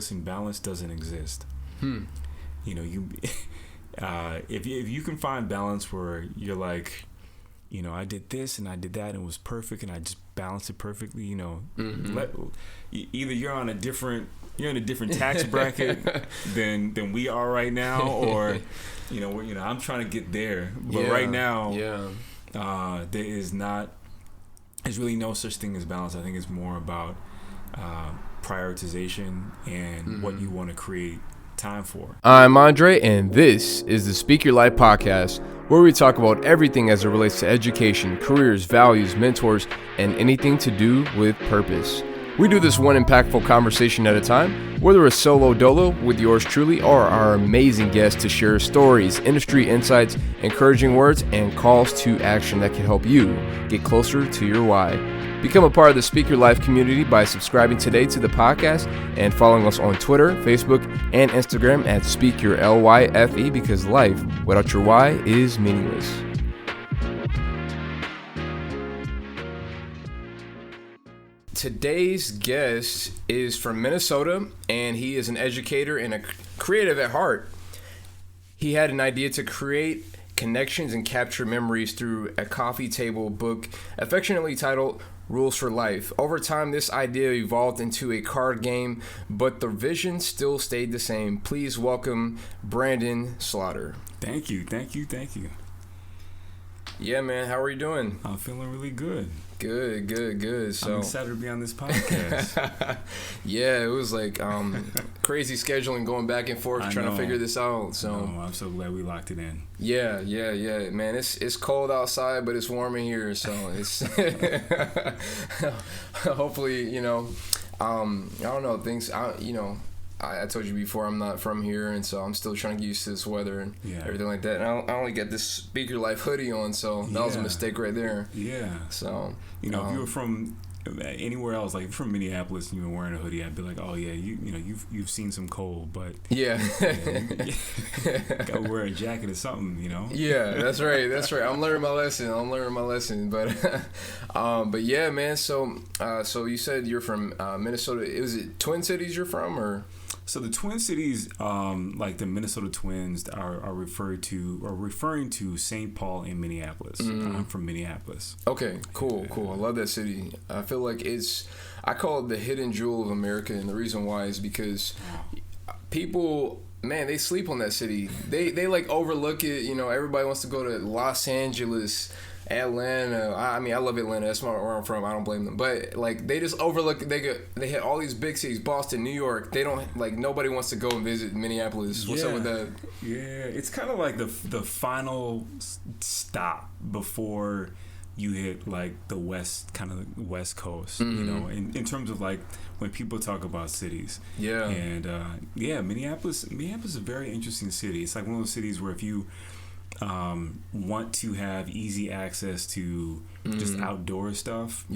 listen, balance doesn't exist. You know, if you can find balance where you're like, you know, I did this and I did that and it was perfect and I just balanced it perfectly, you know, either you're in a different tax bracket than we are right now, or I'm trying to get there, but right now there's really no such thing as balance. I think it's more about prioritization and what you want to create time for. I'm Andre, and this is the Speak Your Life podcast, where we talk about everything as it relates to education, careers, values, mentors, and anything to do with purpose. We do this one impactful conversation at a time, whether it's solo dolo with yours truly or our amazing guests to share stories, industry insights, encouraging words, and calls to action that can help you get closer to your why. Become a part of the Speak Your Life community by subscribing today to the podcast and following us on Twitter, Facebook, and Instagram at Speak Your LYFE, because life without your why is meaningless. Today's guest is from Minnesota, and he is an educator and a creative at heart. He had an idea to create connections and capture memories through a coffee table book affectionately titled Rules for Life. Over time, this idea evolved into a card game, but the vision still stayed the same. Please welcome Brandon Slaughter. Thank you. Yeah, man. How are you doing? I'm feeling really good. Good. So I'm excited to be on this podcast. Yeah, it was like crazy scheduling, going back and forth, trying to figure this out. So I'm so glad we locked it in. Yeah, man. It's cold outside, but it's warm in here. So it's hopefully, I don't know, things. I told you before, I'm not from here, and so I'm still trying to get used to this weather and everything like that. And I only got this Speak Your Life hoodie on, so that was a mistake right there. Yeah. So if you were from anywhere else, like if you're from Minneapolis and you were wearing a hoodie, I'd be like, oh yeah, you've seen some cold, but you gotta wear a jacket or something, Yeah, that's right. I'm learning my lesson. But yeah, man. So you said you're from Minnesota. Was it Twin Cities you're from, or? So the Twin Cities, like the Minnesota Twins, are referring to St. Paul and Minneapolis. I'm from Minneapolis. Okay, cool. I love that city. I feel like I call it the hidden jewel of America, and the reason why is because people, man, they sleep on that city. They like overlook it. Everybody wants to go to Los Angeles, Atlanta. I mean, I love Atlanta. That's where I'm from. I don't blame them. But like, they just overlook. They hit all these big cities: Boston, New York. They don't like. Nobody wants to go and visit Minneapolis. What's up with that? Yeah, it's kind of like the final stop before you hit like the west coast. In terms of like when people talk about cities. Yeah. And Minneapolis is a very interesting city. It's like one of those cities where if you want to have easy access to just outdoor stuff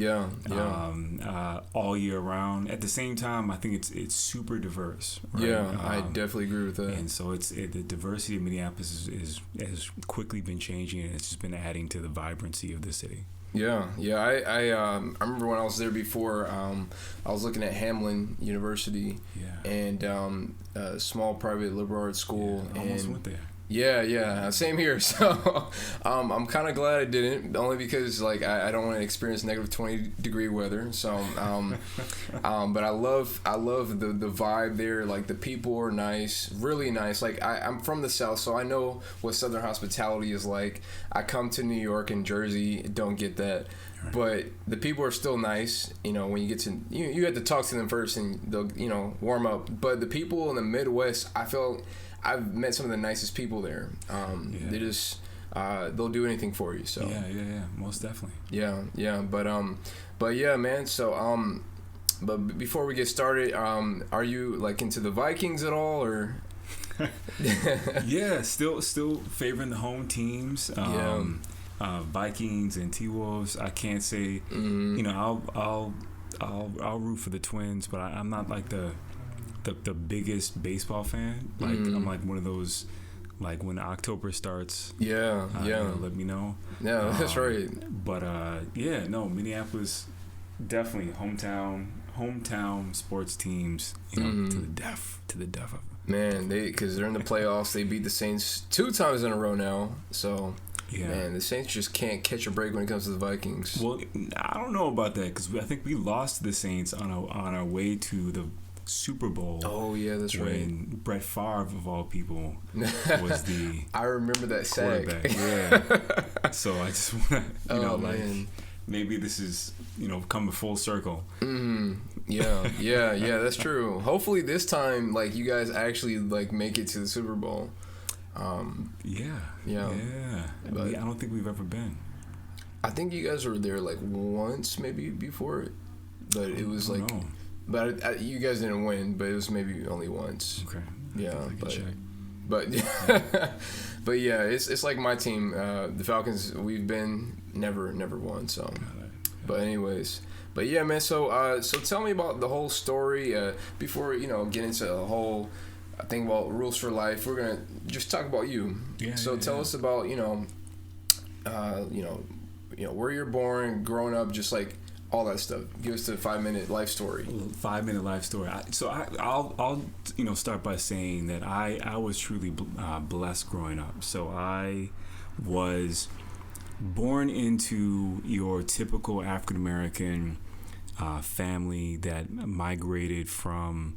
all year round. At the same time, I think it's super diverse, right? Yeah, I definitely agree with that. And so the diversity of Minneapolis has quickly been changing, and it's just been adding to the vibrancy of the city. Yeah. I remember when I was there before. I was looking at Hamlin University, and a small private liberal arts school. I almost went there. Yeah, same here. So I'm kind of glad I didn't, only because like I don't want to experience negative 20-degree weather. So but I love the vibe there. Like the people are nice, really nice. Like I'm from the South, so I know what Southern hospitality is like. I come to New York and Jersey, don't get that. But the people are still nice, when you get to, you have to talk to them first and they'll, warm up. But the people in the Midwest, I feel I've met some of the nicest people there. They just, they'll do anything for you. So yeah, most definitely. Yeah. But yeah, man. So, but before we get started, are you like into the Vikings at all, or? Yeah, still favoring the home teams. Vikings and T-Wolves. I can't say, I'll root for the Twins, but I'm not like the biggest baseball fan. Like I'm like one of those, like when October starts. Let me know. Yeah, that's right. But Minneapolis, definitely hometown hometown sports teams, you know, to the death of them. Man, because they're in the playoffs. They beat the Saints 2 times in a row now. So, yeah, man, the Saints just can't catch a break when it comes to the Vikings. Well, I don't know about that because I think we lost to the Saints on our way to the Super Bowl. Oh yeah, that's right. When Brett Favre of all people was the I remember that quarterback. sack. Yeah. So I just want to, man. Maybe this is, coming full circle. Yeah, that's true. Hopefully this time, like, you guys actually, like, make it to the Super Bowl. Yeah. But I don't think we've ever been. I think you guys were there, like, once maybe before it. But it was, like... know. But you guys didn't win, but it was maybe only once. Okay. Yeah, but but yeah, it's like my team, the Falcons. We've been never won. So, but anyways, but yeah, man. So tell me about the whole story before get into a whole thing about rules for life. We're gonna just talk about you. Tell us about where you're born, growing up, just like all that stuff. Give us the 5-minute life story. 5-minute life story. I'll start by saying that I was truly blessed growing up. So I was born into your typical African American family that migrated from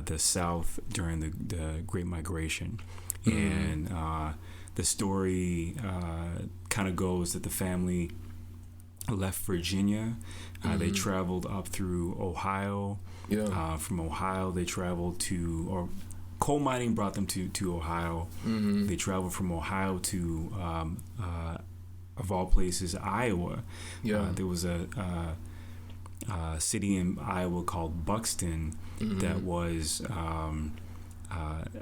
the South during the Great Migration, and the story kind of goes that the family left Virginia. They traveled up through Ohio. From Ohio, they traveled or coal mining brought them to Ohio. They traveled from Ohio to, of all places, Iowa. There was a city in Iowa called Buxton that was,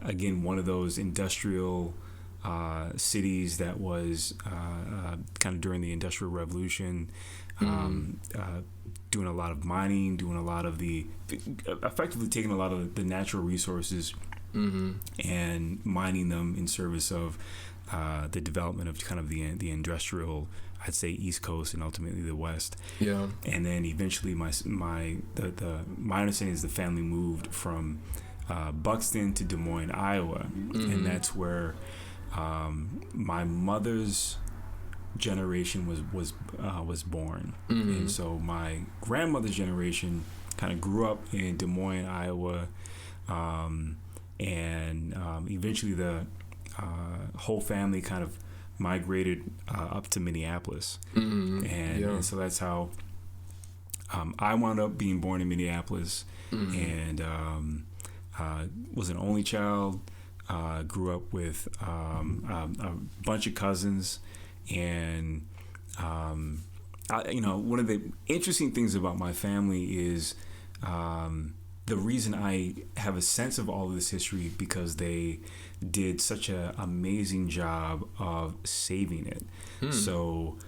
again, one of those industrial cities that was kind of during the Industrial Revolution, doing a lot of mining, effectively taking a lot of the natural resources and mining them in service of the development of kind of the industrial, I'd say, East Coast and ultimately the West. And then eventually my understanding is the family moved from Buxton to Des Moines, Iowa, and that's where my mother's generation was born, and so my grandmother's generation kind of grew up in Des Moines, Iowa, and eventually the whole family kind of migrated up to Minneapolis, and so that's how I wound up being born in Minneapolis, and was an only child. Grew up with a bunch of cousins, and one of the interesting things about my family is the reason I have a sense of all of this history because they did such an amazing job of saving it. So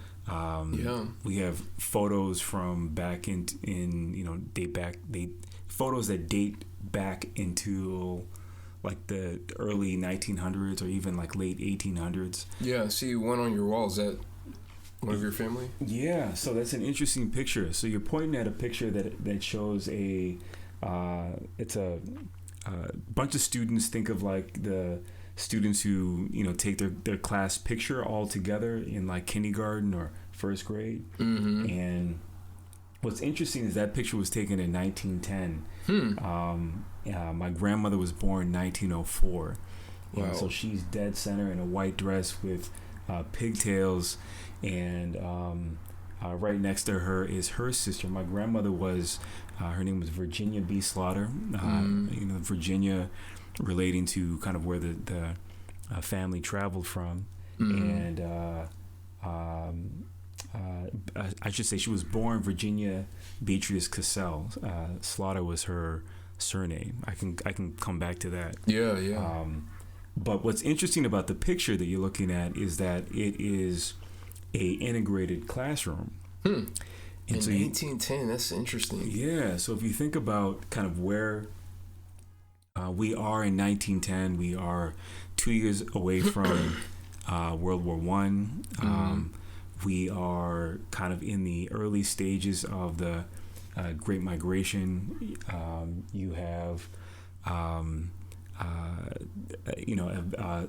we have photos from back photos that date back into like the early 1900s or even like late 1800s. Yeah, I see one on your wall. Is that one of your family? Yeah, so that's an interesting picture. So you're pointing at a picture that shows it's a bunch of students. Think of like the students who take their class picture all together in like kindergarten or first grade. And what's interesting is that picture was taken in 1910. My grandmother was born in 1904. Wow. And so she's dead center in a white dress with pigtails, and right next to her is her sister. My grandmother was, her name was Virginia B. Slaughter. Virginia relating to kind of where the family traveled from. And I should say she was born Virginia Beatrice Cassell. Slaughter was her surname. I can come back to that. Yeah. But what's interesting about the picture that you're looking at is that it is a integrated classroom. And in 1810, that's interesting. Yeah. So if you think about kind of where we are in 1910, we are 2 years away from World War I. We are kind of in the early stages of the Great Migration. You have,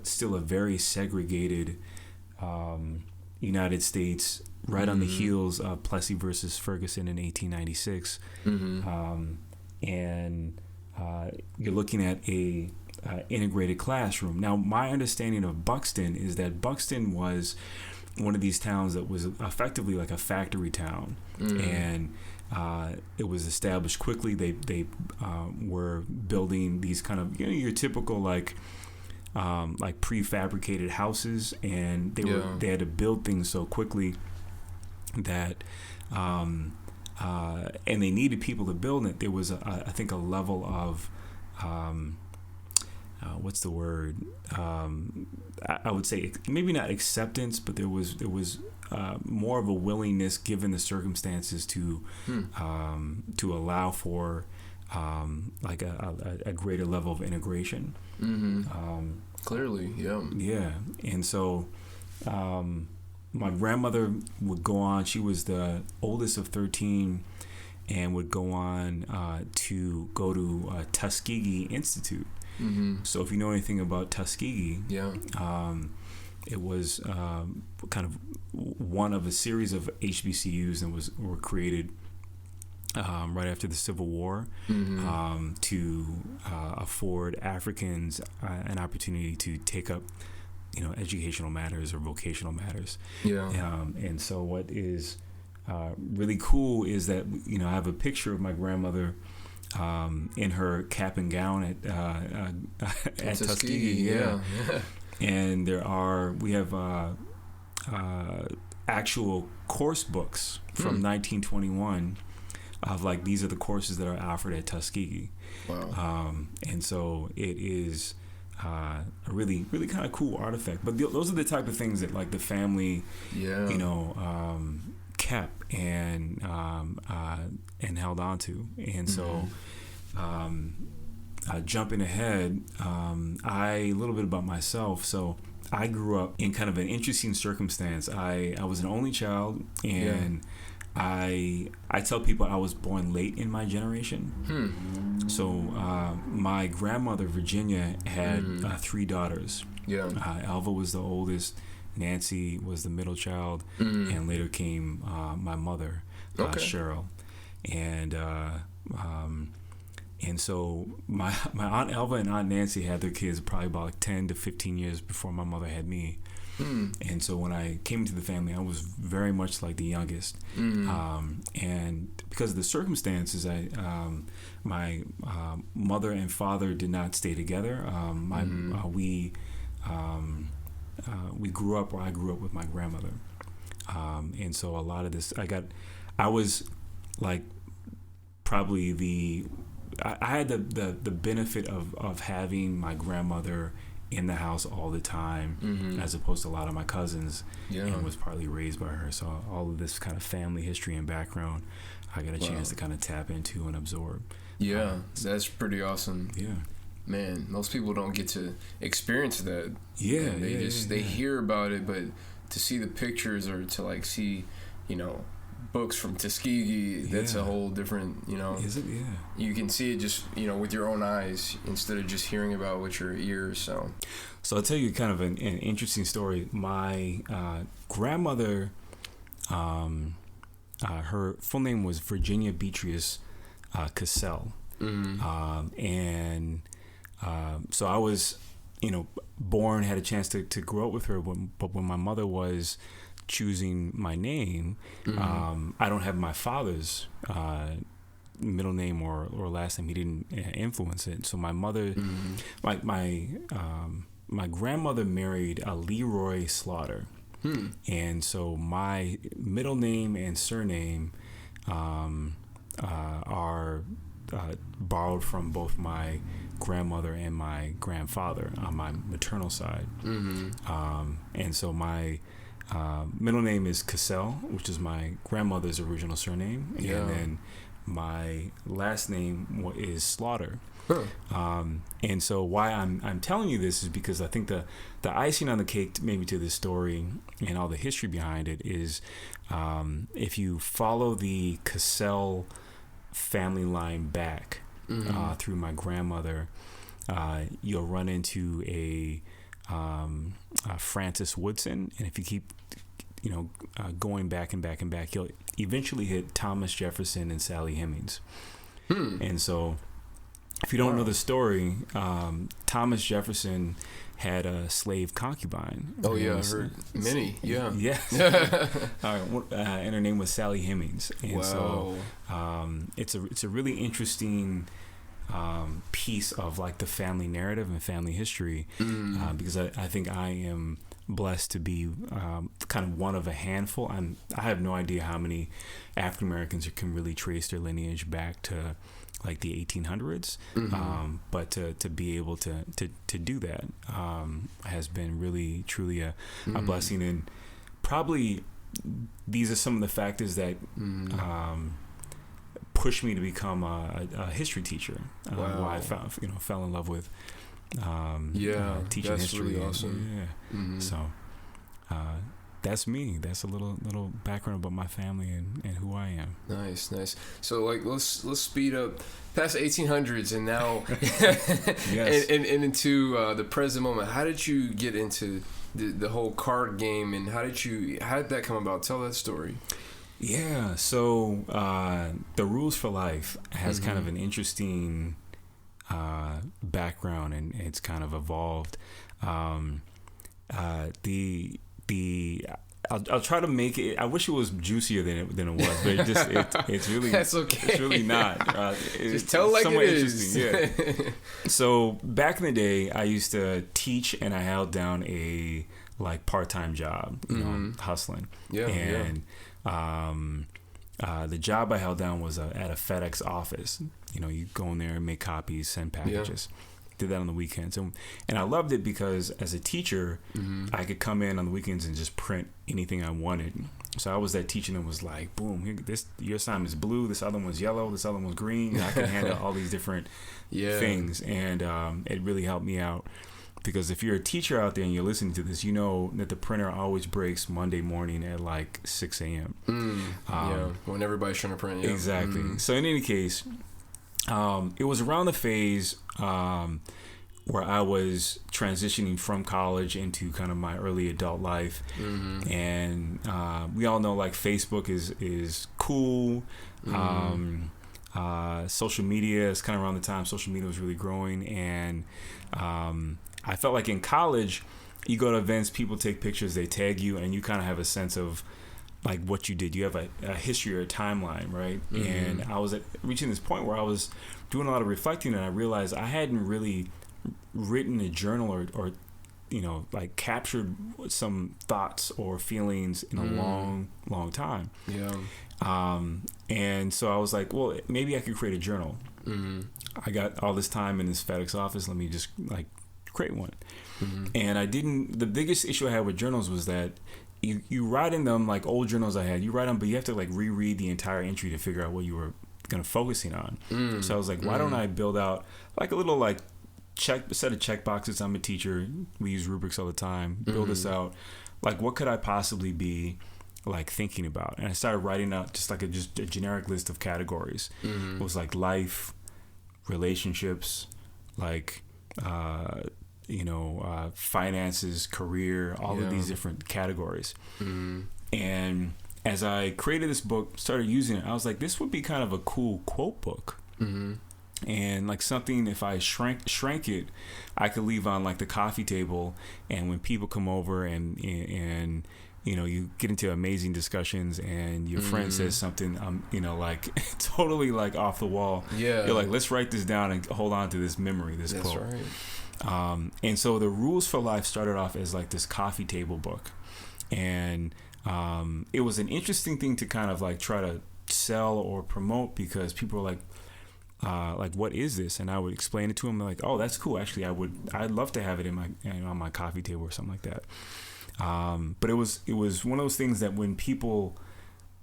still a very segregated United States, right on the heels of Plessy versus Ferguson in 1896. And you're looking at a integrated classroom. Now, my understanding of Buxton is that Buxton was one of these towns that was effectively like a factory town, and it was established quickly. They were building these kind of your typical like prefabricated houses, and they had to build things so quickly that and they needed people to build it. There was I think a level of what's the word? I would say maybe not acceptance, but there was more of a willingness, given the circumstances, to allow for like a greater level of integration. Clearly, yeah. Yeah, and so my grandmother would go on. She was the oldest of 13, and would go on to go to Tuskegee Institute. So if you know anything about Tuskegee, it was kind of one of a series of HBCUs and were created right after the Civil War to afford Africans an opportunity to take up, educational matters or vocational matters. And so what is really cool is that I have a picture of my grandmother in her cap and gown at Tuskegee. And we have actual course books from 1921 of like, these are the courses that are offered at Tuskegee. Wow. And so it is a really, really kind of cool artifact. But those are the type of things that like the family, kept and held on to. And so jumping ahead, a little bit about myself. So I grew up in kind of an interesting circumstance. I was an only child, and I tell people I was born late in my generation. So my grandmother Virginia had 3 daughters. Alva was the oldest, Nancy was the middle child, and later came my mother, Cheryl, and so my Aunt Alva and Aunt Nancy had their kids probably about like 10 to 15 years before my mother had me. And so when I came into the family, I was very much like the youngest. And because of the circumstances, my mother and father did not stay together. We grew up, or I grew up with my grandmother. And so a lot of this, I was like probably I had the benefit of having my grandmother in the house all the time, as opposed to a lot of my cousins, and was partly raised by her. So all of this kind of family history and background, I got a chance to kind of tap into and absorb. That's pretty awesome. Man, most people don't get to experience that. They hear about it, but to see the pictures or to like see, books from Tuskegee, that's a whole different, Is it? Yeah. You can see it just, with your own eyes instead of just hearing about it with your ears. So I'll tell you kind of an interesting story. My grandmother, her full name was Virginia Beatrice Cassell. So I was, born, had a chance to grow up with her, but when my mother was choosing my name, I don't have my father's middle name or last name. He didn't influence it. So my mother, my grandmother married a Leroy Slaughter, and so my middle name and surname are borrowed from both my grandmother and my grandfather on my maternal side. And so my middle name is Cassell, which is my grandmother's original surname, and then my last name is Slaughter. And so why I'm telling you this is because I think the icing on the cake, maybe, to this story and all the history behind it is, if you follow the Cassell family line back through my grandmother, you'll run into a Francis Woodson, and if you keep going back and back and back, you'll eventually hit Thomas Jefferson and Sally Hemings. And so if you don't know the story, Thomas Jefferson had a slave concubine. Oh yeah, I heard many. Yeah. Yes. And her name was Sally Hemings. And so it's a really interesting piece of like the family narrative and family history, because I think I am blessed to be kind of one of a handful. I have no idea how many African Americans can really trace their lineage back to like the 1800s, but to be able to do that has been really truly a blessing. And probably these are some of the factors that pushed me to become a history teacher. Why I fell in love with teaching that's history. Really awesome. So that's me. That's a little background about my family and who I am. Nice. So like let's speed up past 1800s and now Yes. and into the present moment. How did you get into the whole card game, and how did that come about? Tell that story. Yeah. So the Rules for Life has kind of an interesting background, and it's kind of evolved. I'll try to make it. I wish it was juicier than it was, but it's really that's okay. It's really not. Just tell like it is. Yeah. So back in the day, I used to teach, and I held down a like part-time job, hustling. Yeah. And the job I held down was at a FedEx office. You go in there and make copies, send packages. Did that on the weekends, and I loved it because as a teacher, I could come in on the weekends and just print anything I wanted. So I was that teacher that was like, boom, your assignment is blue, this other one's yellow, this other one's green, and I could handle all these different things, and it really helped me out. Because if you're a teacher out there and you're listening to this, you know that the printer always breaks Monday morning at like 6 a.m. When everybody's trying to print. Yeah. Exactly. So in any case, it was around the phase where I was transitioning from college into kind of my early adult life, and we all know like Facebook is cool. Social media is kind of around the time social media was really growing, and I felt like in college, you go to events, people take pictures, they tag you, and you kind of have a sense of like what you did. You have a history or a timeline, right? And I was reaching this point where I was doing a lot of reflecting, and I realized I hadn't really written a journal or like captured some thoughts or feelings in a long time. And so I was like, well, maybe I could create a journal. I got all this time in this FedEx office, let me just like create one. And the biggest issue I had with journals was that you write in them, like old journals I had, you write them, but you have to like reread the entire entry to figure out what you were kind of focusing on. So I was like, why don't I build out like a little like set of check boxes? I'm a teacher, we use rubrics all the time. Build this out, like what could I possibly be like thinking about? And I started writing out just like a generic list of categories. It was like life, relationships, like finances, career, all of these different categories. And as I created this book, started using it, I was like, this would be kind of a cool quote book. And like something, if I shrank it, I could leave on like the coffee table, and when people come over and you get into amazing discussions, and your friend says something, like totally like off the wall. Yeah, you're like, let's write this down and hold on to this memory, this quote. That's right. And so the Rules for Life started off as like this coffee table book, and it was an interesting thing to kind of like try to sell or promote, because people were like, what is this? And I would explain it to them, like, oh, that's cool. Actually, I'd love to have it in my on my coffee table or something like that. But it was one of those things that when people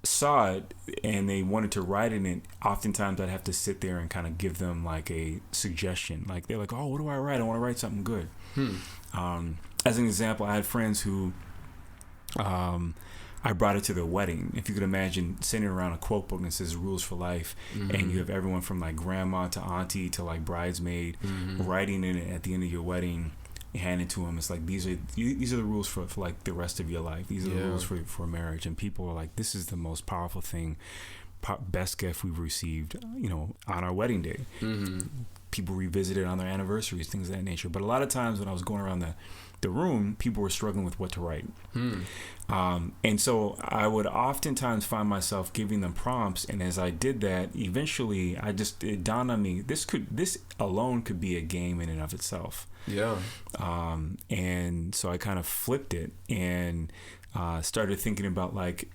saw it and they wanted to write in it, oftentimes I'd have to sit there and kind of give them like a suggestion. Like they're like, oh, what do I write? I want to write something good. As an example, I had friends who I I brought it to the wedding. If you could imagine sitting around a quote book that says rules for life, and you have everyone from like grandma to auntie to like bridesmaid writing in it at the end of your wedding, hand it to them. It's like, these are the rules for like the rest of your life. These are the rules for marriage. And people are like, this is the most powerful thing, best gift we've received, on our wedding day. People revisit it on their anniversaries, things of that nature. But a lot of times when I was going around the room, people were struggling with what to write. And so I would oftentimes find myself giving them prompts, and as I did that, eventually it dawned on me, this alone could be a game in and of itself. And so I kind of flipped it and started thinking about, like,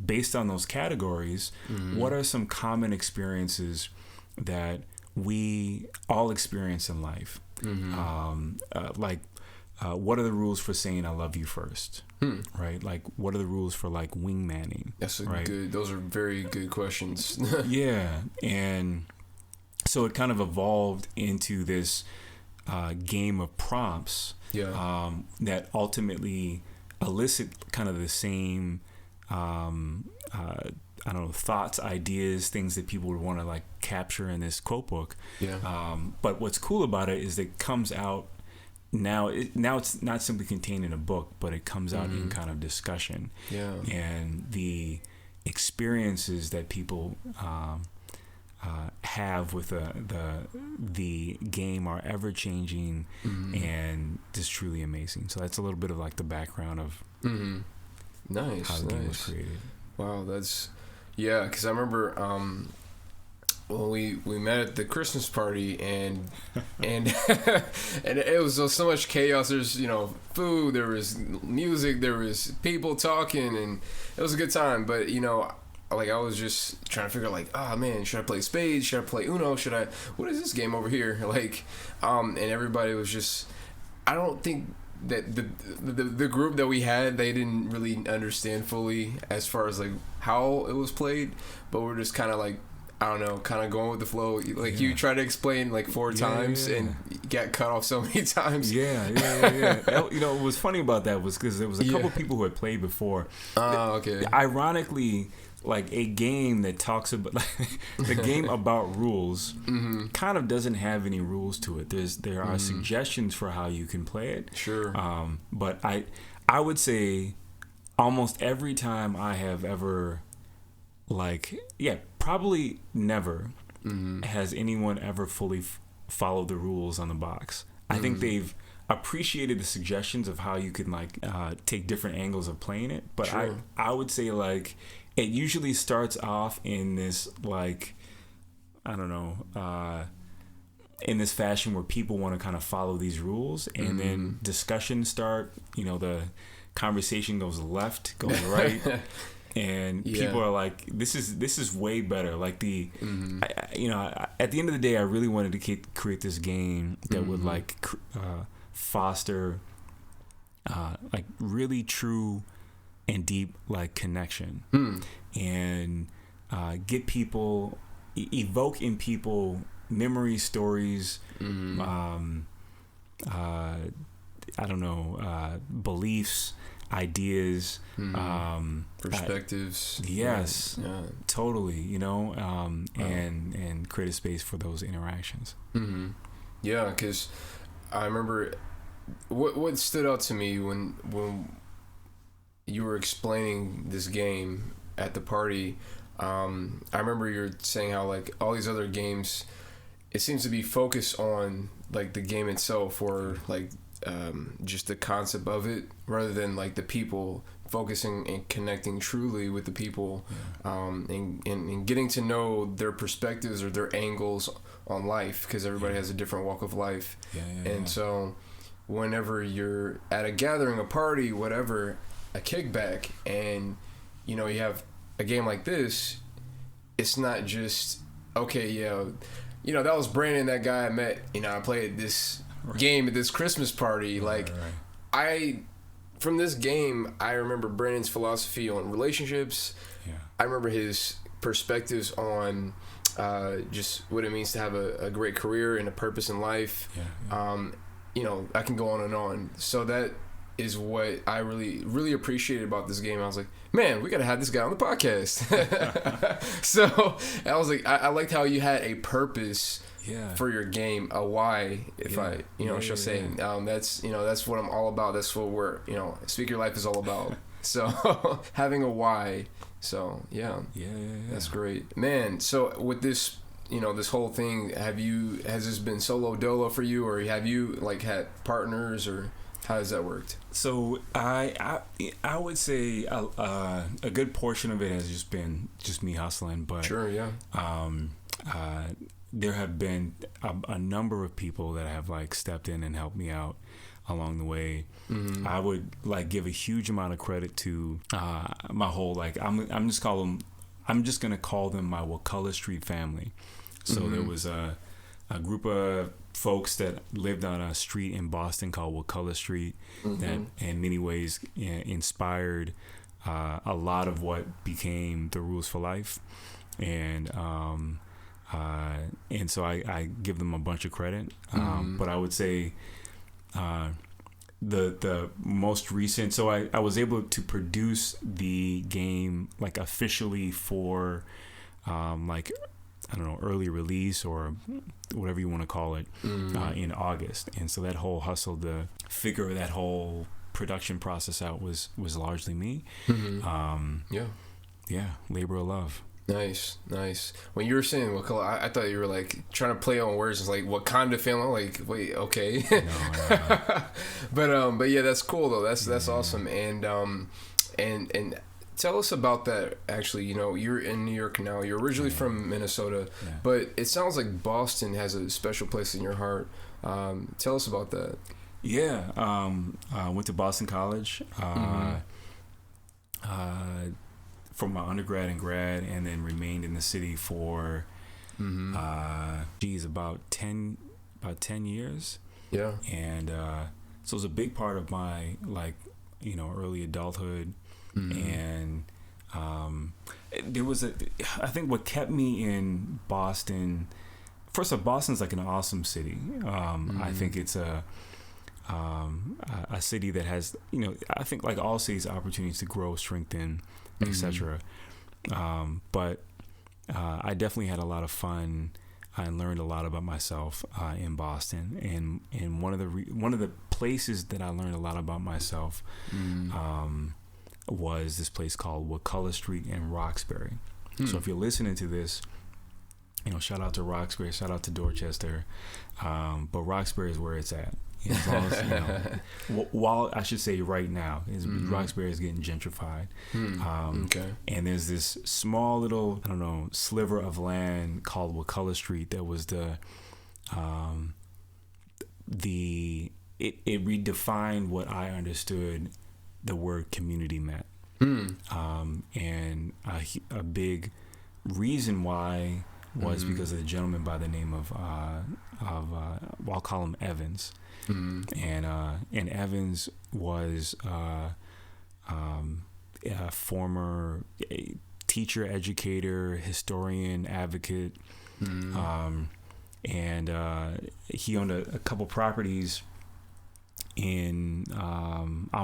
based on those categories, what are some common experiences that we all experience in life? What are the rules for saying I love you first? Right? Like, what are the rules for like wingmanning? Those are very good questions. Yeah. And so it kind of evolved into this game of prompts that ultimately elicit kind of the same thoughts, ideas, things that people would want to like capture in this quote book. But what's cool about it is that it comes out now it's not simply contained in a book, but it comes out in kind of discussion. And the experiences that people have with the game are ever changing and just truly amazing. So that's a little bit of like the background of nice how the game was created. Wow, that's because I remember when we met at the Christmas party and and it was so much chaos. There's food, there was music, there was people talking, and it was a good time. But like, I was just trying to figure out, like, oh man, should I play spades? Should I play Uno? What is this game over here? Like, and everybody was just, I don't think that the group that we had, they didn't really understand fully as far as like how it was played, but we're just kind of like, I don't know, kind of going with the flow. Like, you try to explain like 4 times and got cut off so many times. What was funny about that was because there was a couple people who had played before. Okay. Ironically, like, a game that talks about the game about rules kind of doesn't have any rules to it. There are suggestions for how you can play it. Sure. But I would say almost every time I have ever, like, probably never has anyone ever fully followed the rules on the box. I think they've appreciated the suggestions of how you can like take different angles of playing it. But sure. I would say, like, it usually starts off in this, like, I don't know, in this fashion where people want to kind of follow these rules, and then discussions start, the conversation goes left, goes right. And people are like, this is way better. Like, the, at the end of the day, I really wanted to create this game that would like foster like really true and deep like connection, and get people, evoke in people memories, stories, I don't know, beliefs, ideas, perspectives. Yes, totally. And create a space for those interactions. Yeah, because I remember what stood out to me when you were explaining this game at the party. I remember you were saying how, like, all these other games, it seems to be focused on like the game itself, or like just the concept of it, rather than like the people, focusing and connecting truly with the people, and getting to know their perspectives or their angles on life, because everybody has a different walk of life. So whenever you're at a gathering, a party, whatever, a kickback, and you have a game like this, it's not just, okay, that was Brandon, that guy I met, I played this game at this Christmas party. From this game, I remember Brandon's philosophy on relationships. I remember his perspectives on just what it means to have a great career and a purpose in life. I can go on and on. So that is what I really appreciated about this game. I was like, man, we gotta have this guy on the podcast. So I was like, I liked how you had a purpose for your game, a why, if I shall say. That's what I'm all about. That's what we're Speak Your Life is all about. So having a why. So yeah, that's great, man. So with this, this whole thing, has this been solo dolo for you, or have you like had partners, or how has that worked? So I would say a good portion of it has just been just me hustling, but sure, yeah. There have been a number of people that have like stepped in and helped me out along the way. Mm-hmm. I would like give a huge amount of credit to my whole I'm just gonna call them my Wakulla Street family. So there was a group of folks that lived on a street in Boston called Wakulla Street that in many ways inspired a lot of what became the Rules for Life, and so I give them a bunch of credit. But I would say the most recent, so I was able to produce the game like officially for I don't know, early release or whatever you want to call it, in August. And so that whole hustle to figure that whole production process out was largely me. Labor of love. Nice. When you were saying Wakulla, I thought you were like trying to play on words. It's like Wakanda family. Like, wait, okay. No. But yeah, that's cool though. That's awesome. And tell us about that. Actually, you're in New York now. You're originally from Minnesota, but it sounds like Boston has a special place in your heart. Tell us about that. Yeah, I went to Boston College for my undergrad and grad, and then remained in the city for about 10 years. Yeah, and so it was a big part of my early adulthood. And there was I think what kept me in Boston, first of all, Boston's like an awesome city. I think it's a city that has, I think like all cities, opportunities to grow, strengthen, etc. But I definitely had a lot of fun. I learned a lot about myself in Boston, and one of the places that I learned a lot about myself was this place called Wakulla Street in Roxbury. So if you're listening to this, shout out to Roxbury, shout out to Dorchester, but Roxbury is where it's at. As long as, while I should say right now, Roxbury is getting gentrified. And there's this small little, sliver of land called Wakulla Street that was it redefined what I understood the word community meant. And a big reason why was because of the gentleman by the name of I'll call him Evans. And Evans was a former teacher, educator, historian, advocate, and he owned a couple properties on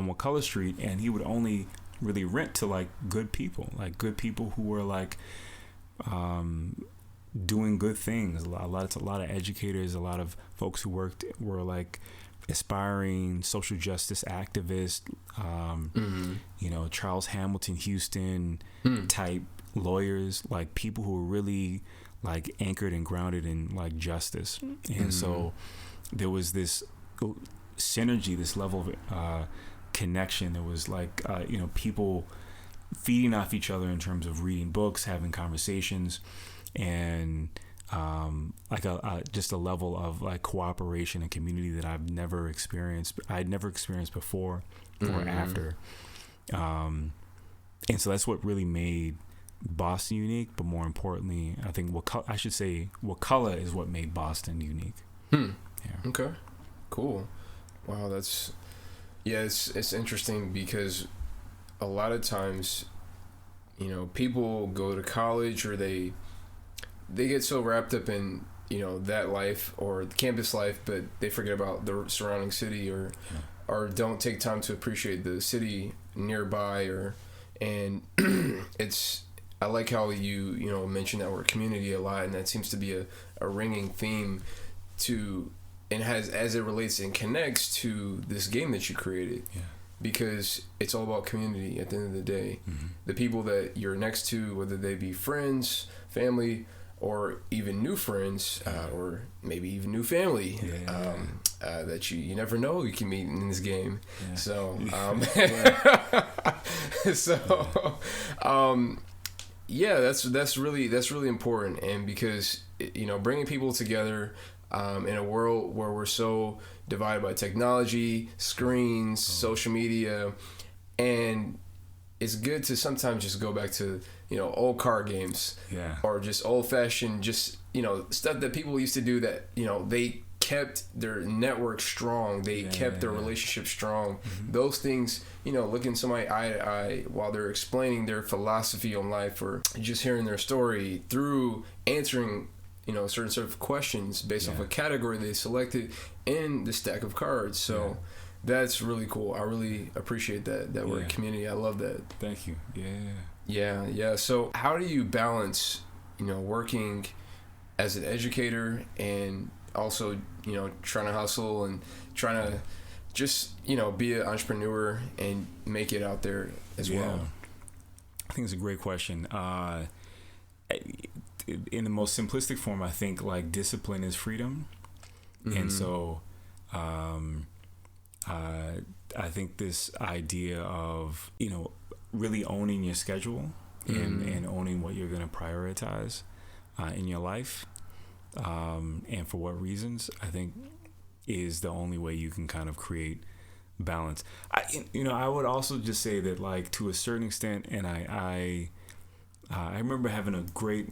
Wakulla Street, and he would only really rent to like good people who were like doing good things. A lot of educators, a lot of folks who were like aspiring social justice activists, Charles Hamilton Houston type lawyers, like people who were really like anchored and grounded in like justice. And so there was this synergy, this level of connection. There was like people feeding off each other in terms of reading books, having conversations, and just a level of like cooperation and community that I'd never experienced before or after. And so that's what really made Boston unique. But more importantly, I think Wakulla is what made Boston unique. Yeah. Okay. Cool. Wow, it's interesting because a lot of times, people go to college or they get so wrapped up in, that life or the campus life, but they forget about the surrounding city or or don't take time to appreciate the city nearby, and I like how you mentioned that word community a lot, and that seems to be a ringing theme and as it relates and connects to this game that you created. Yeah. Because it's all about community at the end of the day. Mm-hmm. The people that you're next to, whether they be friends, family, or even new friends, or maybe even new family, that you never know you can meet in this game. Yeah. So, that's really important. And because, bringing people together, in a world where we're so divided by technology, screens, social media, and it's good to sometimes just go back to old card games, or just old-fashioned, just stuff that people used to do, that they kept their network strong, they kept their relationship strong. Mm-hmm. Those things, looking somebody eye to eye while they're explaining their philosophy on life, or just hearing their story through answering certain sort of questions based off a category they selected in the stack of cards. So that's really cool. I really appreciate that word community. I love that. Thank you. Yeah. So how do you balance, working as an educator and also, trying to hustle and trying to just, be an entrepreneur and make it out there as well? I think it's a great question. In the most simplistic form, I think like discipline is freedom. Mm-hmm. And so I think this idea of really owning your schedule and owning what you're going to prioritize in your life, and for what reasons, I think is the only way you can kind of create balance. I would also just say that, like, to a certain extent, and I remember having a great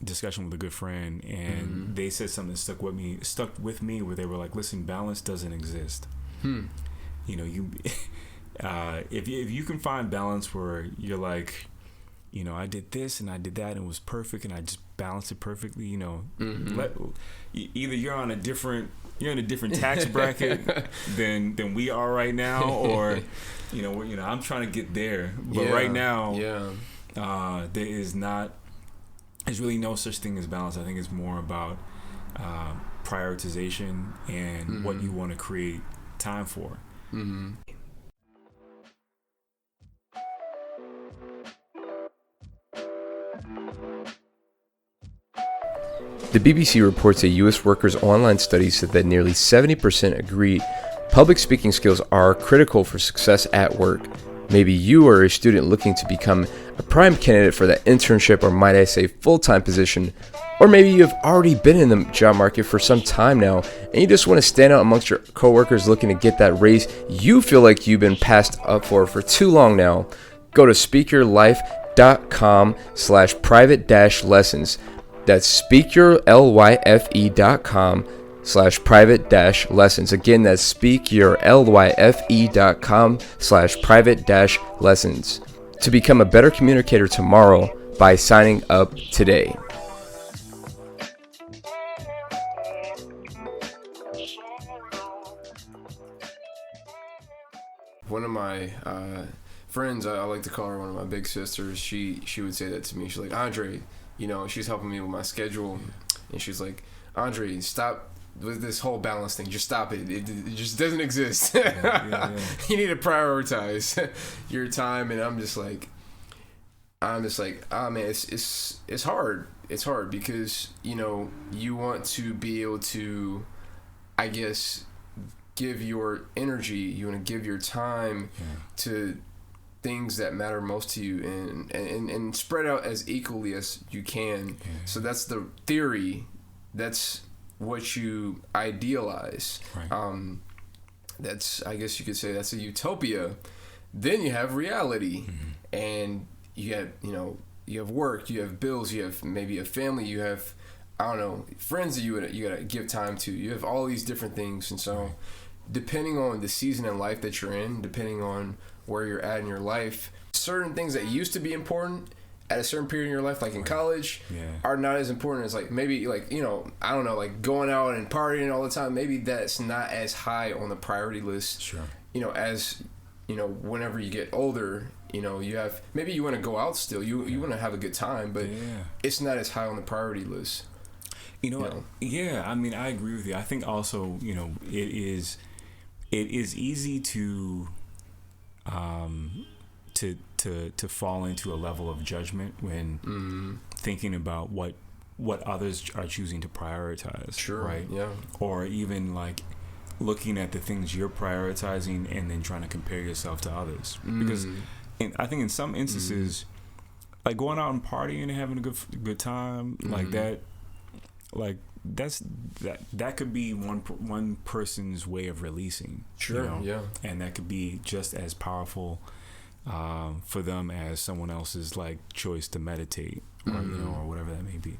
discussion with a good friend, and they said something that stuck with me where they were like, listen, balance doesn't exist. If you can find balance where you're like, I did this and I did that and it was perfect and I just balanced it perfectly, either you're in a different tax bracket than we are right now, or I'm trying to get there, but right now there's really no such thing as balance. I think it's more about prioritization and what you want to create time for. Mm-hmm. The BBC reports a U.S. workers' online study said that nearly 70% agree public speaking skills are critical for success at work. Maybe you are a student looking to become a prime candidate for that internship, or might I say full-time position, or maybe you have already been in the job market for some time now and you just want to stand out amongst your coworkers looking to get that raise you feel like you've been passed up for too long now. Go to speakyourlife.com/private-lessons. That's speakyourlyfe.com/private-lessons. Again, that's speakyourlyfe.com/private-lessons to become a better communicator tomorrow by signing up today. One of my friends, I like to call her one of my big sisters, she would say that to me. She's like, Andre, she's helping me with my schedule, and she's like, Andre, stop with this whole balance thing. Just stop it. It just doesn't exist. You need to prioritize your time. And I'm just like, man, it's hard. It's hard because, you want to be able to, I guess, give your energy, you want to give your time to things that matter most to you, and spread out as equally as you can. So that's the theory. That's what you idealize. Right. That's, I guess you could say, that's a utopia. Then you have reality, and you have, you have work, you have bills, you have maybe a family, you have, I don't know, friends that you gotta give time to. You have all these different things, and so depending on the season in life that you're in, depending on where you're at in your life, certain things that used to be important at a certain period in your life, like in college, are not as important as like maybe like, you know, I don't know, like going out and partying all the time. Maybe that's not as high on the priority list. Sure. You know, as you know, whenever you get older, you know, you have maybe you want to go out still. You want to have a good time, but it's not as high on the priority list. You know, yeah. I mean, I agree with you. I think also, you know, it is easy to fall into a level of judgment when thinking about what others are choosing to prioritize. Sure. Right. Yeah. Or even like looking at the things you're prioritizing and then trying to compare yourself to others. Because I think in some instances, like going out and partying and having a good time, like that. Like that could be one person's way of releasing. Sure. You know? Yeah. And that could be just as powerful for them as someone else's like choice to meditate, or you know, or whatever that may be.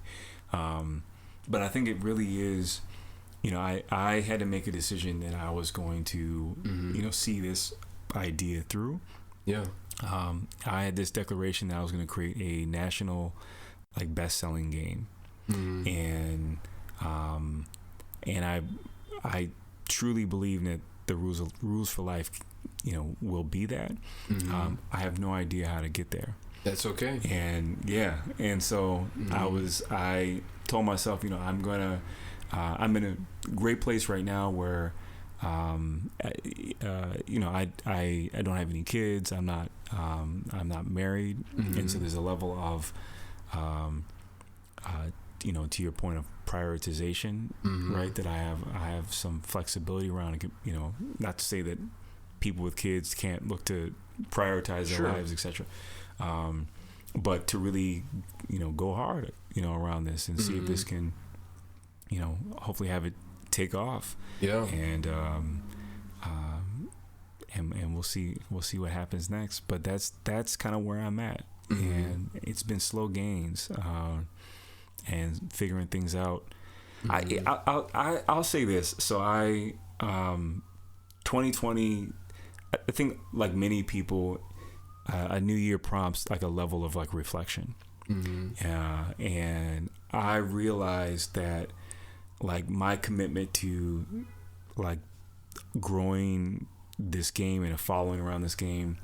But I think it really is. You know, I had to make a decision that I was going to, you know, see this idea through. Yeah. I had this declaration that I was going to create a national, like, best-selling game. And I truly believe that the rules for life, you know, will be that. I have no idea how to get there. That's okay. And so I told myself, you know, I'm in a great place right now where you know, I don't have any kids. I'm not married, and so there's a level of you know, to your point of prioritization, right? That I have some flexibility around. You know, not to say that people with kids can't look to prioritize their lives, etc. But to really, you know, go hard, you know, around this and see if this can, you know, hopefully have it take off. Yeah. And we'll see what happens next. But that's kind of where I'm at, and it's been slow gains. And figuring things out. I'll say this. So 2020, I think like many people, a new year prompts like a level of like reflection. And I realized that like my commitment to like growing this game and following around this game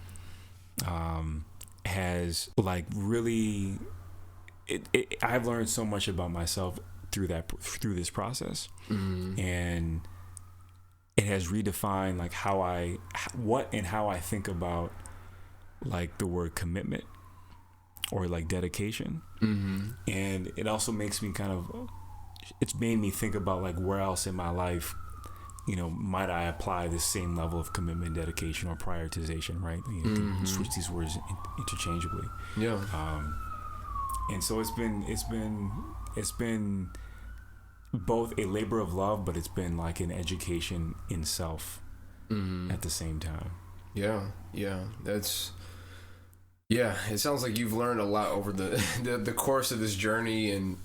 has like really I've learned so much about myself through this process, and it has redefined like how I think about like the word commitment or like dedication, and it also makes me it's made me think about like where else in my life, you know, might I apply this same level of commitment, dedication, or prioritization, right? You can switch these words interchangeably. Yeah. And so it's been both a labor of love, but it's been like an education in self at the same time. Yeah. It sounds like you've learned a lot over the course of this journey, and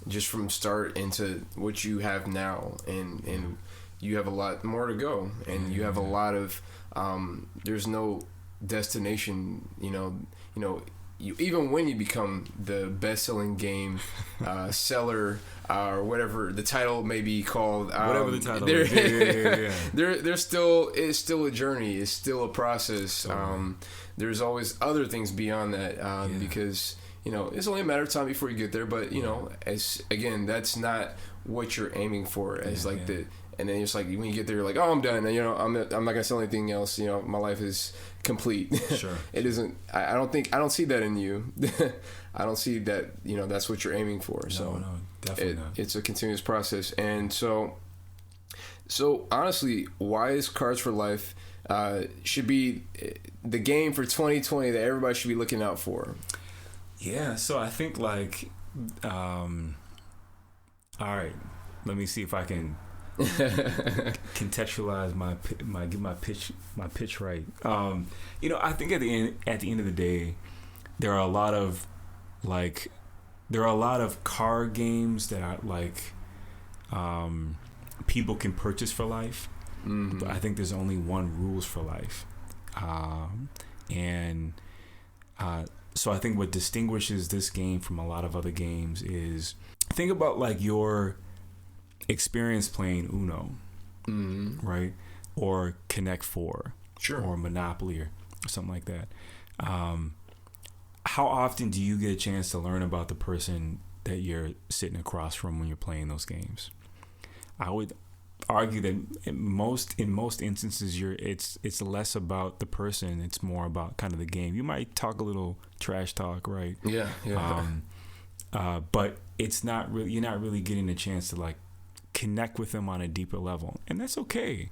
just from start into what you have now, and you have a lot more to go, and you have a lot of there's no destination, you know. Even when you become the best-selling game seller, or whatever the title may be called, whatever the title is, there's still a journey. It's still a process. There's always other things beyond that, because you know it's only a matter of time before you get there. But you know, that's not what you're aiming for. And then it's like when you get there, you're like, oh, I'm done. And, you know, I'm not gonna sell anything else. You know, my life is complete. Sure. It isn't. I don't see that in you. I don't see that. You know, that's what you're aiming for. No, definitely not. It's a continuous process. And so honestly, why is Cards for Life should be the game for 2020 that everybody should be looking out for? Yeah. So I think like, all right. Let me see if I can contextualize my pitch right. You know, I think at the end of the day, there are a lot of card games that are like people can purchase for life, but I think there's only one rules for life, and So I think what distinguishes this game from a lot of other games is, think about like your experience playing Uno, right? Or Connect Four, sure, or Monopoly, or something like that. How often do you get a chance to learn about the person that you're sitting across from when you're playing those games? I would argue that in most instances, it's less about the person, it's more about kind of the game. You might talk a little trash talk, right? Yeah. But it's not really, you're not really getting a chance to like connect with them on a deeper level, and that's okay.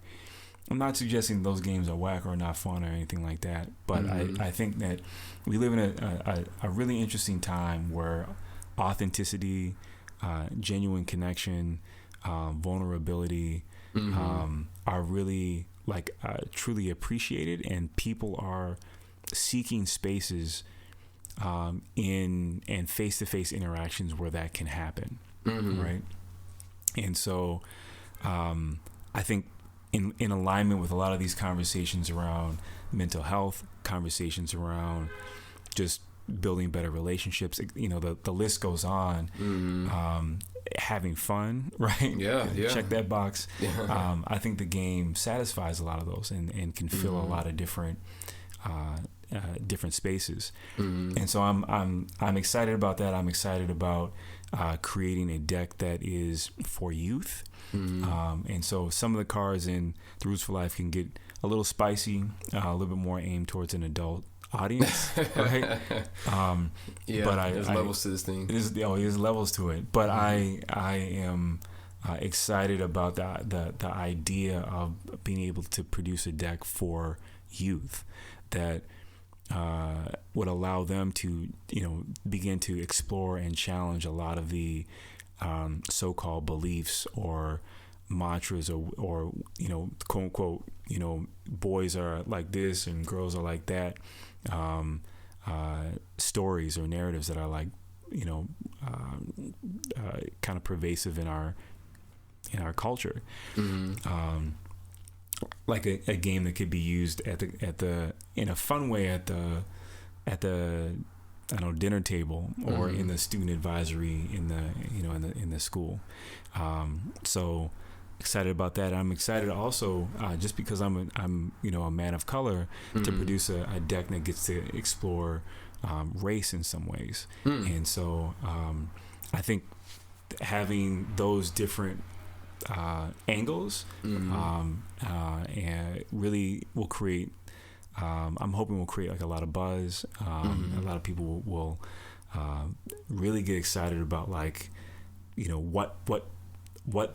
I'm not suggesting those games are whack or not fun or anything like that, but I think that we live in a really interesting time where authenticity, genuine connection, vulnerability are really like truly appreciated, and people are seeking spaces in and face-to-face interactions where that can happen, right? And so I think in alignment with a lot of these conversations around mental health, conversations around just building better relationships, you know, the list goes on. Having fun, right? Yeah. Check that box. I think the game satisfies a lot of those and can fill a lot of different spaces. And so I'm excited about that. I'm excited about creating a deck that is for youth. And so some of the cards in the Rules for Life can get a little spicy, a little bit more aimed towards an adult audience, right? But there's levels to this thing. There's levels to it. But I am excited about the idea of being able to produce a deck for youth that would allow them to, you know, begin to explore and challenge a lot of the so-called beliefs or mantras or you know, quote unquote, you know, boys are like this and girls are like that, stories or narratives that are like, you know, kind of pervasive in our culture. Like a game that could be used at the in a fun way at the I don't know, dinner table or in the student advisory in the school. So excited about that. I'm excited also just because I'm you know, a man of color, to produce a deck that gets to explore race in some ways. And so I think having those different angles and really will create, I'm hoping will create like a lot of buzz. A lot of people will really get excited about, like, you know, what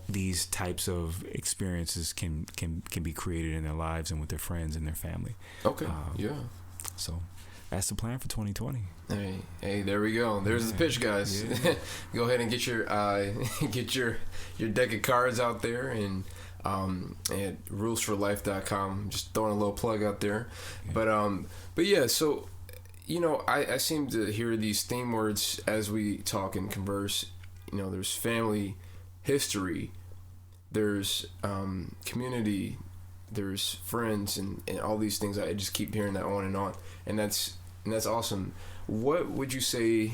these types of experiences can be created in their lives and with their friends and their family. Okay. So that's the plan for 2020. Hey, there we go. There's the pitch, guys. Go ahead and get your deck of cards out there and at rulesforlife.com. Just throwing a little plug out there. But yeah, so, you know, I seem to hear these theme words as we talk and converse. You know, there's family, history, there's community, there's friends, and all these things. I just keep hearing that on, and that's awesome. What would you say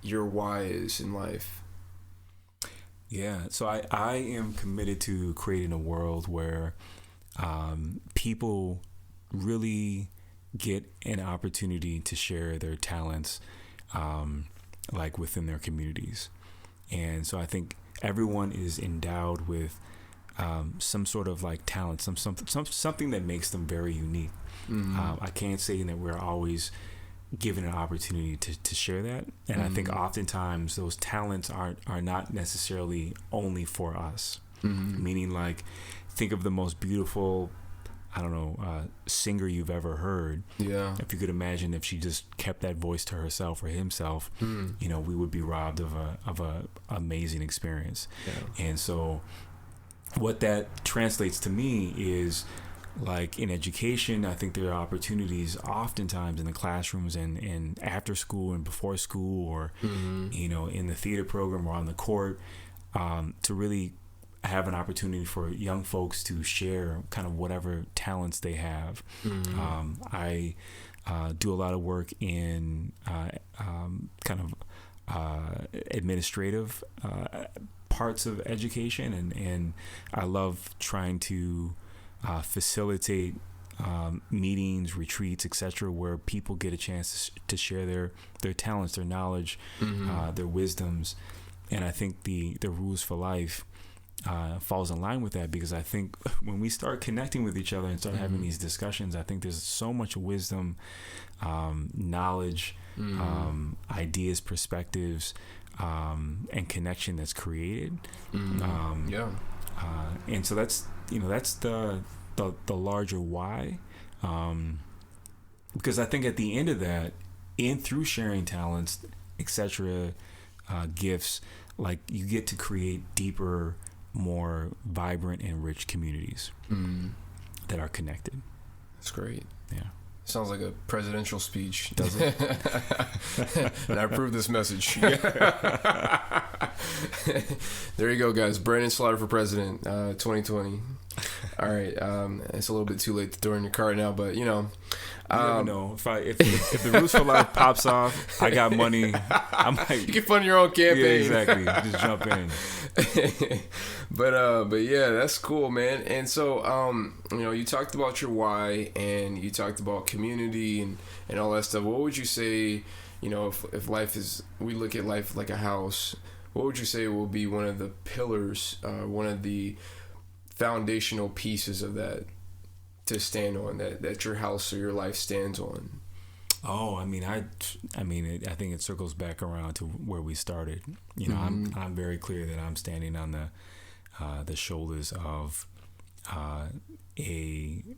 your why is in life? Yeah, so I am committed to creating a world where people really get an opportunity to share their talents, like within their communities. And so I think everyone is endowed with some sort of like talent, something that makes them very unique. I can't say that we're always given an opportunity to share that, and I think oftentimes those talents are not necessarily only for us. Meaning, like, think of the most beautiful, I don't know, singer you've ever heard. Yeah. If you could imagine if she just kept that voice to herself or himself, you know, we would be robbed of a amazing experience. Yeah. And so what that translates to me is, like, in education, I think there are opportunities oftentimes in the classrooms and after school and before school, or you know, in the theater program or on the court, to really have an opportunity for young folks to share kind of whatever talents they have. I do a lot of work in kind of administrative parts of education, and I love trying to facilitate meetings, retreats, etc., where people get a chance to share their talents, their knowledge, their wisdoms. And I think the Rules for Life falls in line with that, because I think when we start connecting with each other and start having these discussions, I think there's so much wisdom, knowledge, ideas, perspectives, and connection that's created. And so that's the larger why, because I think at the end of that, and through sharing talents, etc., gifts, like, you get to create deeper, more vibrant and rich communities that are connected. That's great. Yeah. Sounds like a presidential speech, doesn't it? And I approve this message. There you go, guys. Brandon Slaughter for president, 2020. All right. It's a little bit too late to throw in your card now, but you never know. If the Roots for Life pops off, I got money. I might. You can fund your own campaign. Yeah, exactly. Just jump in. But yeah, that's cool, man. And so, you talked about your why, and you talked about community and all that stuff. What would you say, if life is, we look at life like a house, what would you say will be one of the pillars, one of the foundational pieces of that to stand on, that your house or your life stands on? Oh, I think it circles back around to where we started. I'm very clear that I'm standing on the shoulders of an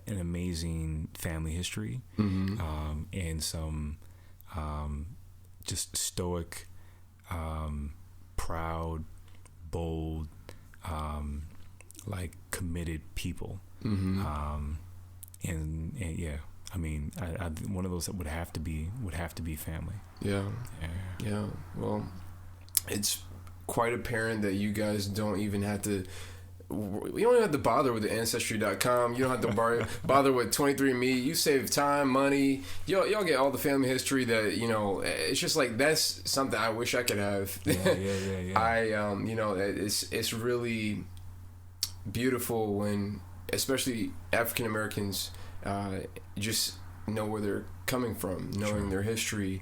amazing family history, and some just stoic, proud, bold, committed people. And yeah. One of those that would have to be family. Yeah. Well, it's quite apparent that you guys don't even have to. You don't even have to bother with the Ancestry.com. You don't have to bother with 23andMe. You save time, money. Y'all get all the family history that It's just like, that's something I wish I could have. Yeah. It's really beautiful when, especially African Americans, just know where they're coming from, knowing their history.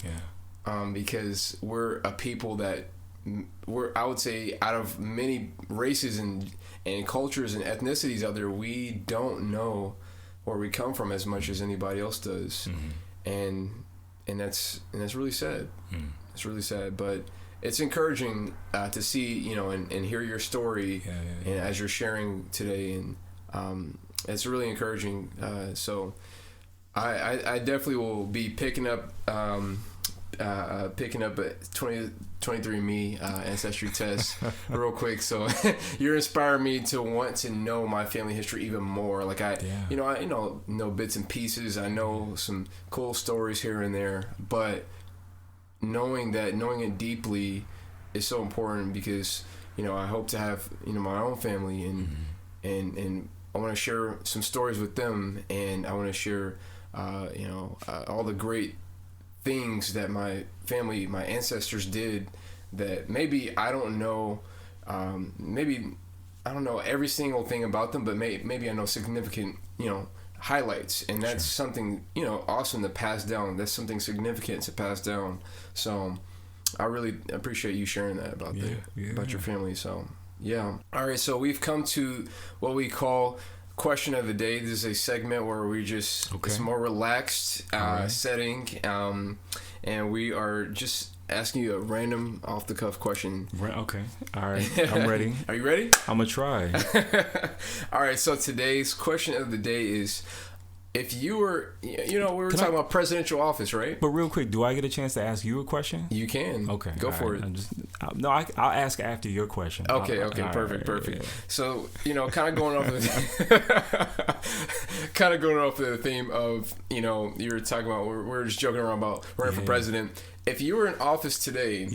Yeah. Because we're a people that I would say, out of many races and cultures and ethnicities out there, we don't know where we come from as much as anybody else does. And that's really sad. It's really sad, but it's encouraging to see, and hear your story, and as you're sharing today, and it's really encouraging. So I definitely will be picking up a 23andMe ancestry test real quick. So you're inspiring me to want to know my family history even more. Like I know bits and pieces. I know some cool stories here and there, but knowing it deeply is so important, because I hope to have my own family, and I want to share some stories with them, and I want to share all the great things that my family, my ancestors did, that maybe I don't know. Maybe I don't know every single thing about them, but maybe I know significant highlights, and that's something awesome to pass down. That's something significant to pass down. So I really appreciate you sharing that about your family. So yeah. All right, so we've come to what we call question of the day. This is a segment where we just it's more relaxed setting, and we are just asking you a random off the cuff question. Okay. All right. I'm ready. Are you ready? I'm gonna try. All right. So today's question of the day is, if you were, we were talking about presidential office, right? But real quick, do I get a chance to ask you a question? You can. Okay. Go for it. I'll ask after your question. Okay. Perfect. Yeah. So, kind of going off the theme of, you were talking about, we're just joking around about running for president. If you were in office today,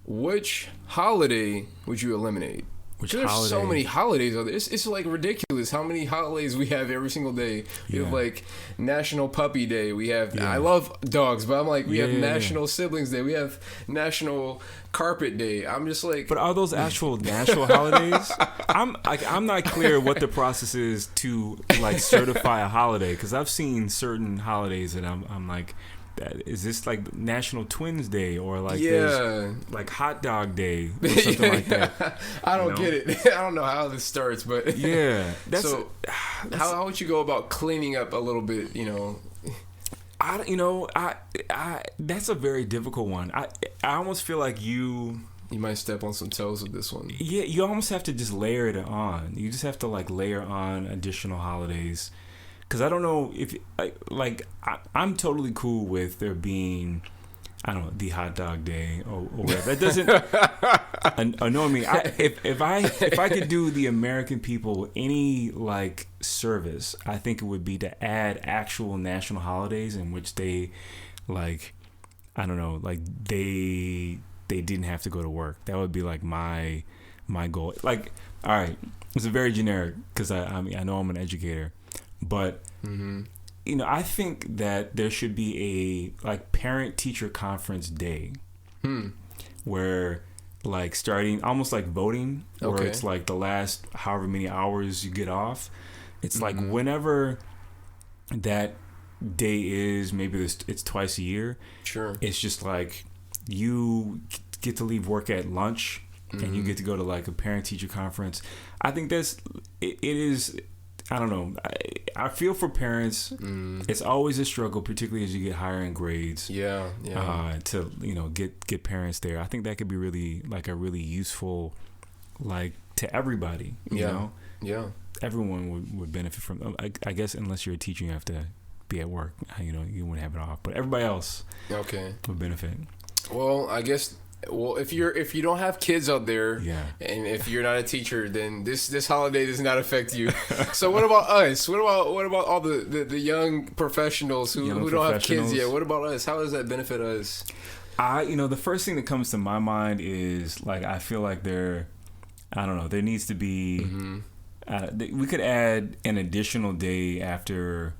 which holiday would you eliminate? There's holiday? so many holidays out there. It's like ridiculous how many holidays we have every single day. We have like National Puppy Day. We have I love dogs, but I'm like we have National Siblings Day. We have National Carpet Day. I'm just like, but are those actual national holidays? I'm not clear what the process is to like certify a holiday, because I've seen certain holidays that I'm like, is this like National Twins Day or like like Hot Dog Day or something like that? I don't get it. I don't know how this starts, but that's how would you go about cleaning up a little bit? I that's a very difficult one. I almost feel like you might step on some toes with this one. Yeah, you almost have to just layer it on. You just have to like layer on additional holidays. Because I don't know if I'm totally cool with there being, I don't know, the hot dog day or whatever. That doesn't annoy me. If I could do the American people any like service, I think it would be to add actual national holidays in which they, like, I don't know, like they didn't have to go to work. That would be like my goal. Like, all right, it's a very generic, because I mean I know I'm an educator. But, I think that there should be a like parent-teacher conference day where like starting almost like voting, where it's like the last however many hours you get off. It's like whenever that day is, maybe it's twice a year. Sure. It's just like you get to leave work at lunch and you get to go to like a parent-teacher conference. I think it is... I don't know. I feel for parents. It's always a struggle, particularly as you get higher in grades. To get parents there. I think that could be really like a really useful, like, to everybody. You know. Yeah. Everyone would benefit from. I guess unless you're a teacher, you have to be at work. You wouldn't have it off. But everybody else, would benefit. Well, I guess. Well, if you don't have kids out there, and if you're not a teacher, then this holiday does not affect you. So what about us? What about all the young professionals who don't have kids yet? What about us? How does that benefit us? The first thing that comes to my mind is like I feel like there needs to be we could add an additional day after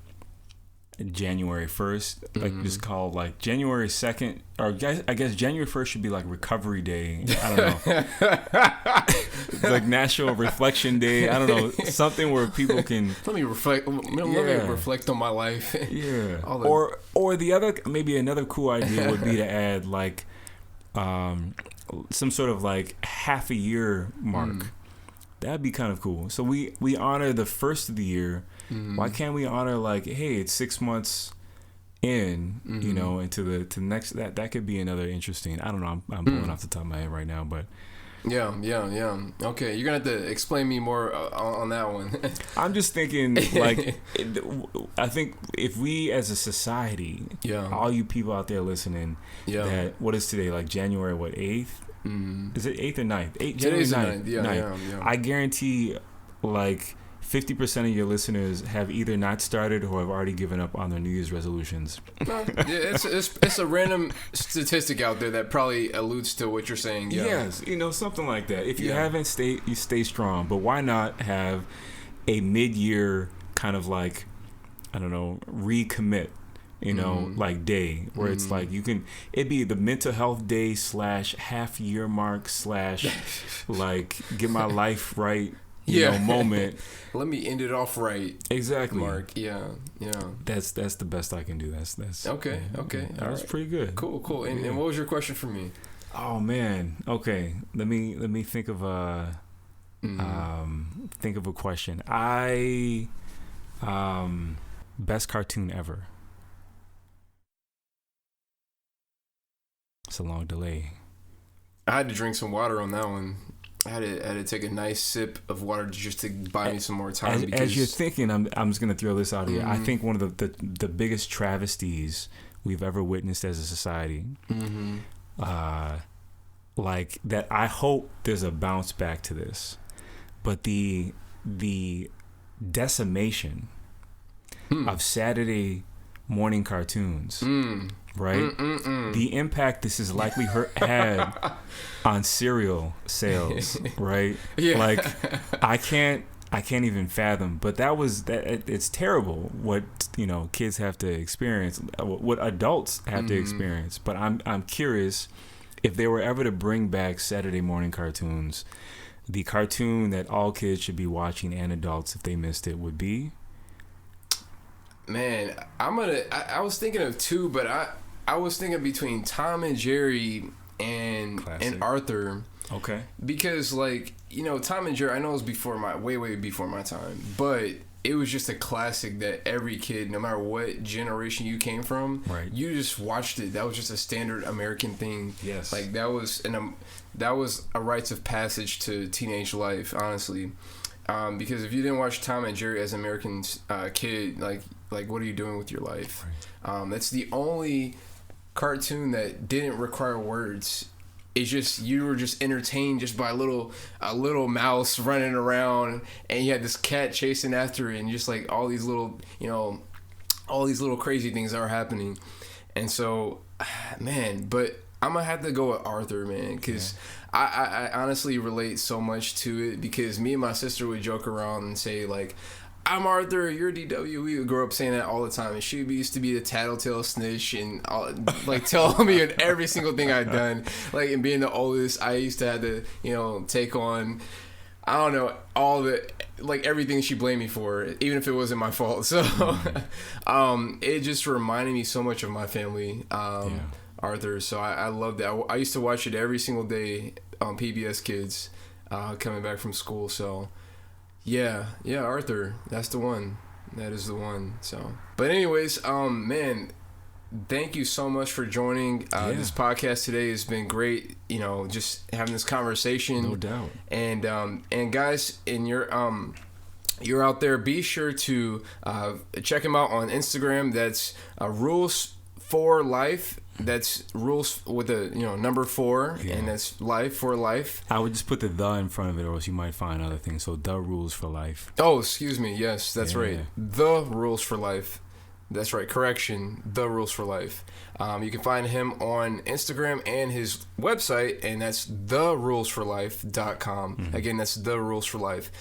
January 1st, like just called like January 2nd, or I guess January 1st should be like Recovery Day. I don't know. It's like National Reflection Day. I don't know, something where people can let me reflect on my life. Or the other, maybe another cool idea would be to add like some sort of like half a year mark. That'd be kind of cool. So we honor the first of the year. Why can't we honor like, hey, it's 6 months in, into the next, that could be another interesting. I don't know. I'm pulling off the top of my head right now, but yeah. Okay, you're gonna have to explain me more on that one. I'm just thinking like, I think if we as a society, all you people out there listening, that what is today, like January 8th? Is it 8th or 9th? January 9th. Yeah. I guarantee like 50% of your listeners have either not started or have already given up on their New Year's resolutions. It's a random statistic out there that probably alludes to what you're saying. Yes, something like that. If you haven't, you stay strong. But why not have a mid-year kind of like, I don't know, recommit, like day where it's like it'd be the mental health day / half year mark / like get my life right. Moment. Let me end it off right. Exactly. Mark. Yeah. That's the best I can do. That's okay. That's pretty good. Cool. And what was your question for me? Oh man. Okay. Let me think of a question. Best cartoon ever. It's a long delay. I had to drink some water on that one. I had to take a nice sip of water just to buy me some more time. As you're thinking, I'm just going to throw this out here. I think one of the biggest travesties we've ever witnessed as a society, like that, I hope there's a bounce back to this, but the decimation of Saturday morning cartoons, right? The impact this has likely had on cereal sales, right? Yeah. Like, I can't even fathom. But it's terrible what kids have to experience, what adults have to experience. But I'm curious if they were ever to bring back Saturday morning cartoons, the cartoon that all kids should be watching and adults if they missed it would be. Man, I was thinking of two, but I was thinking between Tom and Jerry and Arthur. Okay. Because Tom and Jerry, I know it was way before my time, but it was just a classic that every kid, no matter what generation you came from, right, you just watched it. That was just a standard American thing. Yes. Like that was a rites of passage to teenage life, honestly. Because if you didn't watch Tom and Jerry as an American kid, like what are you doing with your life? Right. That's the only cartoon that didn't require words. It's just you were just entertained just by a little mouse running around, and you had this cat chasing after it, and just like all these little crazy things that are happening. And so, man, but I'm gonna have to go with Arthur, man, because I honestly relate so much to it, because me and my sister would joke around and say like, I'm Arthur, you're DW. We would grow up saying that all the time. And she used to be the tattletale snitch and tell me every single thing I'd done. Like, and being the oldest, I used to have to, take on, I don't know, all the, everything she blamed me for, even if it wasn't my fault. So, it just reminded me so much of my family, Arthur. So I love that. I used to watch it every single day on PBS Kids, coming back from school. So, yeah, Arthur, that's the one. That is the one. So, but anyways, man, thank you so much for joining this podcast today. It's been great, just having this conversation. No doubt. And guys, you're out there, be sure to check him out on Instagram. That's Rules for Life. That's rules with a number 4, and that's life for life. I would just put the in front of it, or else you might find other things. So the rules for life. Oh, excuse me. Yes, that's right. The rules for life. That's right. Correction. The rules for life. You can find him on Instagram and his website, and that's therulesforlife.com. Again, that's The Rules for Life.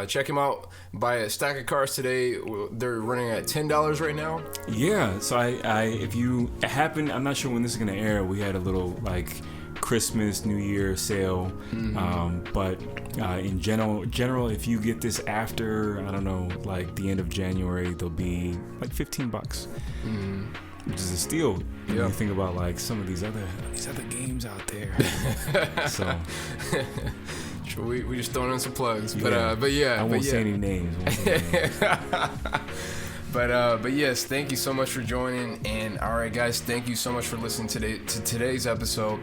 Check him out. Buy a stack of cards today. They're running at $10 right now. Yeah. So if you happen, I'm not sure when this is gonna air. We had a little Christmas, New Year sale, but in general, if you get this after, I don't know, the end of January, they'll be $15, which is a steal. When you think about some of these other games out there. So we just throwing in some plugs, but yeah, I won't say any names. But yes, thank you so much for joining. And all right, guys, thank you so much for listening to today's episode.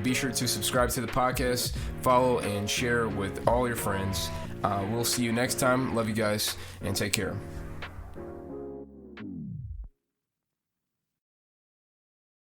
Be sure to subscribe to the podcast, follow, and share with all your friends. We'll see you next time. Love you guys, and take care.